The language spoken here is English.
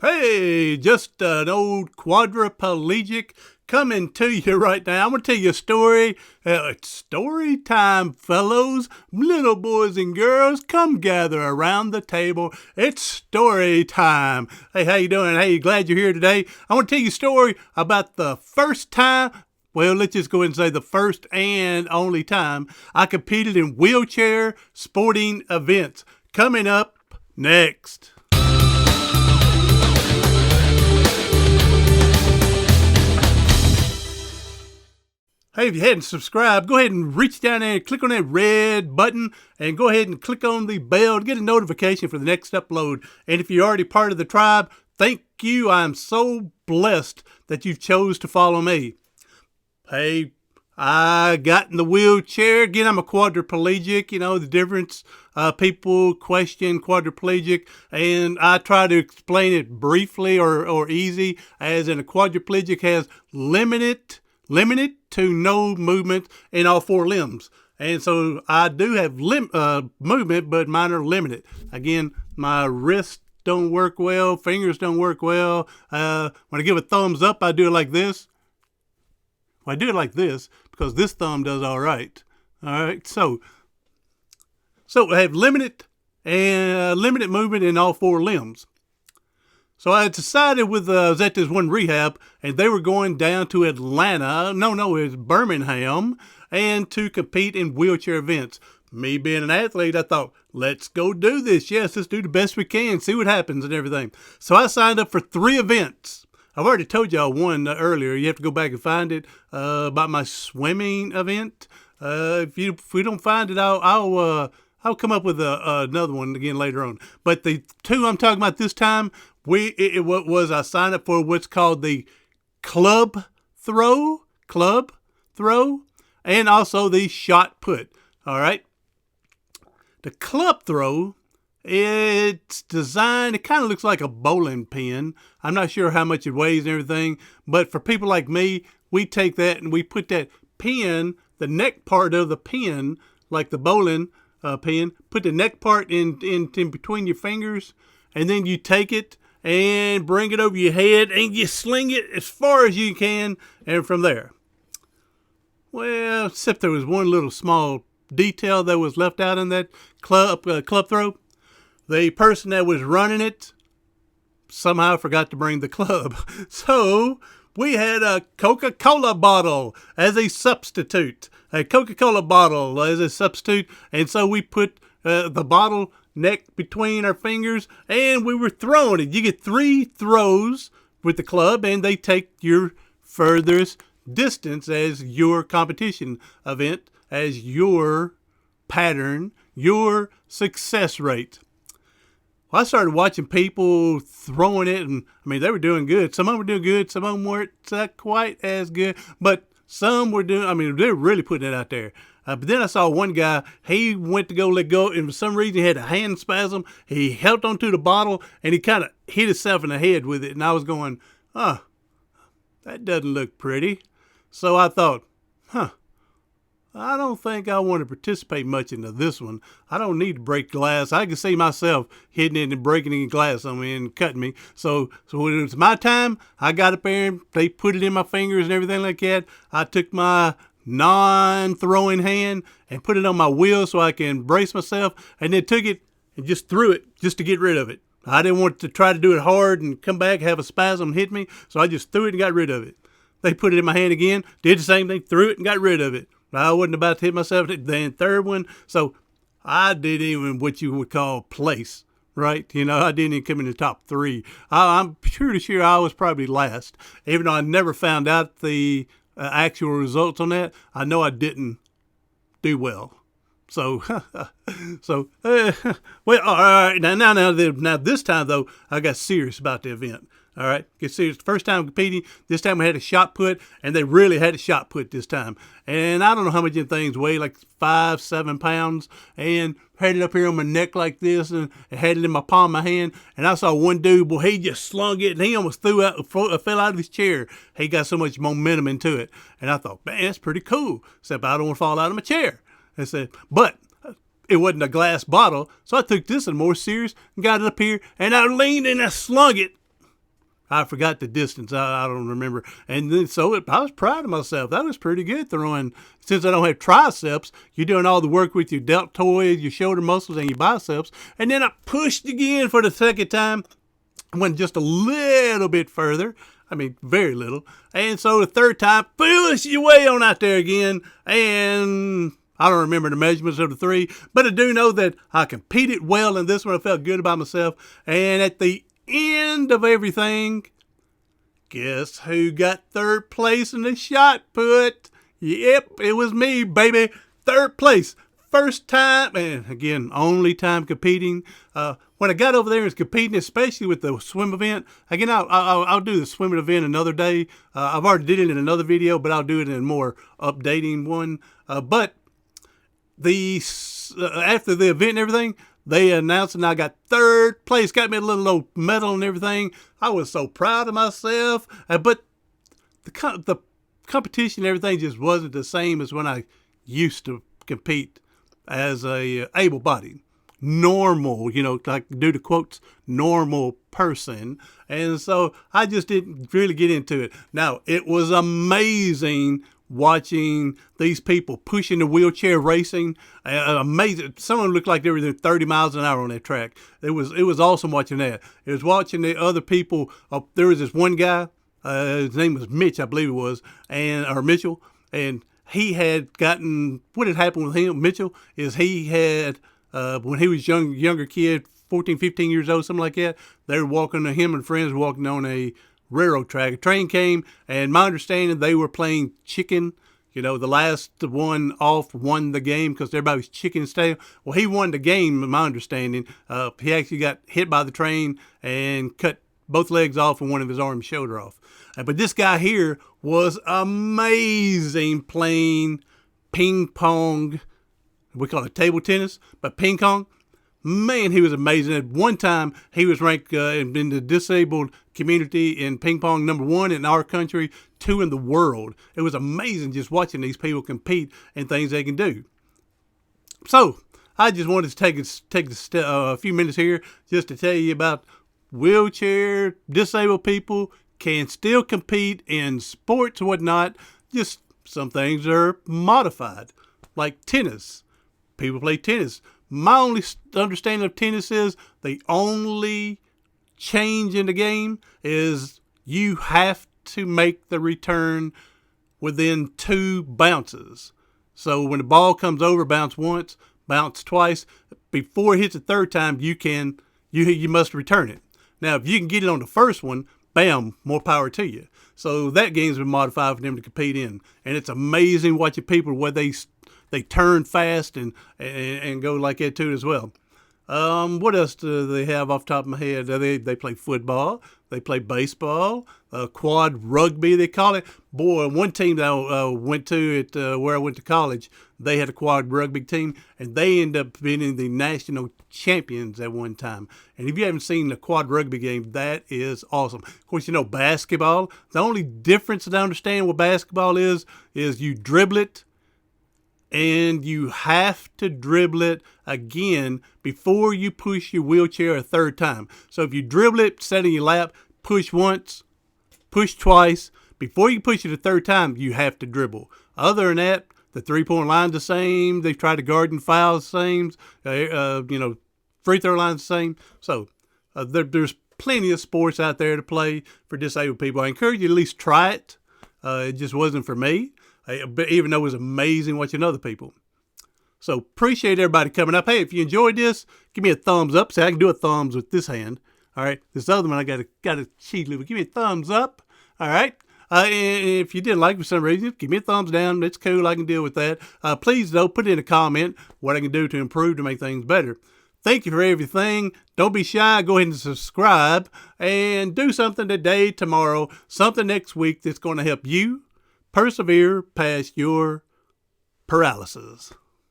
Hey, just an old quadriplegic coming to you right now. I'm going to tell you a story. It's story time, fellows. Little boys and girls, come gather around the table. It's story time. Hey, how you doing? Hey, glad you're here today. I want to tell you a story about the first time, well, let's just go ahead and say the first and only time I competed in wheelchair sporting events. Coming up next. Hey, if you hadn't subscribed, go ahead and reach down there and click on that red button and go ahead and click on the bell to get a notification for the next upload. And if you're already part of the tribe, thank you. I'm so blessed that you chose to follow me. Hey, I got in the wheelchair. Again, I'm a quadriplegic. You know, the difference. People question quadriplegic, and I try to explain it briefly or easy, as in a quadriplegic has limited to no movement in all four limbs. And so I do have movement, but mine are limited. Again, my wrists don't work well, fingers don't work well. When I give a thumbs up, I do it like this. Well, I do it like this because this thumb does all right. All right, so I have limited movement in all four limbs. So I decided I was at this one rehab, and they were going down to Atlanta. No, it was Birmingham, and to compete in wheelchair events. Me being an athlete, I thought, let's go do this. Yes, let's do the best we can, see what happens and everything. So I signed up for 3 events. I've already told y'all one earlier. You have to go back and find it about my swimming event. If we don't find it, I'll come up with another one again later on. But the 2 I'm talking about this time, I signed up for what's called the club throw, and also the shot put. All right. The club throw, it's designed, it kind of looks like a bowling pin. I'm not sure how much it weighs and everything, but for people like me, we take that and we put that pin, the neck part of the pin, like the bowling pin, put the neck part in between your fingers, and then you take it and bring it over your head and you sling it as far as you can, and from there. Well, except there was one little small detail that was left out in that club throw. The person that was running it somehow forgot to bring the club. So we had a Coca-Cola bottle as a substitute. And so we put the bottle neck between our fingers, and we were throwing it. You get 3 throws with the club, and they take your furthest distance as your competition event, as your pattern, your success rate. Well, I started watching people throwing it, and I mean, they were doing good. Some of them were doing good, some of them weren't quite as good, but some were doing, I mean, they were really putting it out there. But then I saw one guy, he went to go let go, and for some reason he had a hand spasm. He held onto the bottle, and he kind of hit himself in the head with it. And I was going, that doesn't look pretty. So I thought, I don't think I want to participate much into this one. I don't need to break glass. I can see myself hitting it and breaking any glass on me and cutting me. So when it was my time, I got up there and they put it in my fingers and everything like that. I took my non-throwing hand and put it on my wheel so I can brace myself, and then took it and just threw it just to get rid of it. I didn't want to try to do it hard and come back, have a spasm and hit me, so I just threw it and got rid of it. They put it in my hand again, did the same thing, threw it and got rid of it. I wasn't about to hit myself. Then 3rd one, so I didn't even what you would call place, right? You know, I didn't even come in the top 3. I'm pretty sure I was probably last, even though I never found out the actual results on that. I know I didn't do well. So, well, all right. Now this time though, I got serious about the event. All right, get serious. First time competing. This time we had a shot put, and they really had a shot put this time. And I don't know how much things weigh, like 5-7 pounds, and had it up here on my neck like this, and had it in my palm of my hand. And I saw one dude, boy, he just slung it, and he almost fell out of his chair. He got so much momentum into it, and I thought, man, that's pretty cool. Except I don't want to fall out of my chair. I said, but it wasn't a glass bottle, so I took this one more serious and got it up here, and I leaned and I slung it. I forgot the distance. I don't remember. And then I was proud of myself. That was pretty good throwing. Since I don't have triceps, you're doing all the work with your deltoid, your shoulder muscles, and your biceps. And then I pushed again for the second time. Went just a little bit further. I mean, very little. And so the third time, push your way on out there again. And I don't remember the measurements of the three, but I do know that I competed well in this one. I felt good about myself. And at the end of everything, guess who got third place in the shot put? Yep, it was me, baby. Third place. First time, and again, only time competing. When I got over there and was competing, especially with the swim event, again, I'll do the swimming event another day. I've already did it in another video, but I'll do it in a more updating one. But after the event and everything, they announced and I got third place, got me a little old medal and everything. I was so proud of myself, but the competition and everything just wasn't the same as when I used to compete as a able-bodied, normal, like do the quotes, normal person. And so I just didn't really get into it. Now, it was amazing watching these people pushing the wheelchair racing. Amazing. Some of them looked like they were doing 30 miles an hour on that track. It was awesome watching that. It was watching the other people. There was this one guy, his name was Mitch, I believe it was, or Mitchell, and he had gotten, what had happened with him, Mitchell, is he had, when he was younger kid, 14, 15 years old, something like that, they were walking, him and friends walking on a railroad track. A train came, and my understanding, they were playing chicken. The last one off won the game because everybody was chicken style. Well, he won the game, in my understanding. He actually got hit by the train and cut both legs off and one of his arm and shoulder off. But this guy here was amazing playing ping pong. We call it table tennis, but ping pong. Man, he was amazing. At one time, he was ranked in the disabled community in ping pong #1 in our country, 2 in the world. It was amazing just watching these people compete and things they can do. So I just wanted to take a few minutes here just to tell you about wheelchair disabled people can still compete in sports and whatnot. Just some things are modified, like tennis. People play tennis. My only understanding of tennis is the only change in the game is you have to make the return within 2 bounces. So when the ball comes over, bounce once, bounce twice. Before it hits the third time, you must return it. Now, if you can get it on the first one, bam, more power to you. So that game's been modified for them to compete in. And it's amazing watching people where they turn fast and go like that too as well. What else do they have off the top of my head? They play football. They play baseball. Quad rugby, they call it. Boy, one team that I went to where I went to college, they had a quad rugby team, and they ended up being the national champions at one time. And if you haven't seen the quad rugby game, that is awesome. Of course, basketball. The only difference that I understand what basketball is you dribble it, and you have to dribble it again before you push your wheelchair a third time. So if you dribble it, set in your lap, push once, push twice. Before you push it a third time, you have to dribble. Other than that, the three-point line's the same. They try to guard and foul the same. Free throw line's the same. So there's plenty of sports out there to play for disabled people. I encourage you to at least try it. It just wasn't for me. Even though it was amazing watching other people. So appreciate everybody coming up. Hey, if you enjoyed this, give me a thumbs up. See, I can do a thumbs with this hand. All right. This other one, I got to cheat a little. Give me a thumbs up. All right. And if you didn't like it for some reason, give me a thumbs down. It's cool. I can deal with that. Please, though, put in a comment what I can do to improve to make things better. Thank you for everything. Don't be shy. Go ahead and subscribe and do something today, tomorrow, something next week that's going to help you persevere past your paralysis.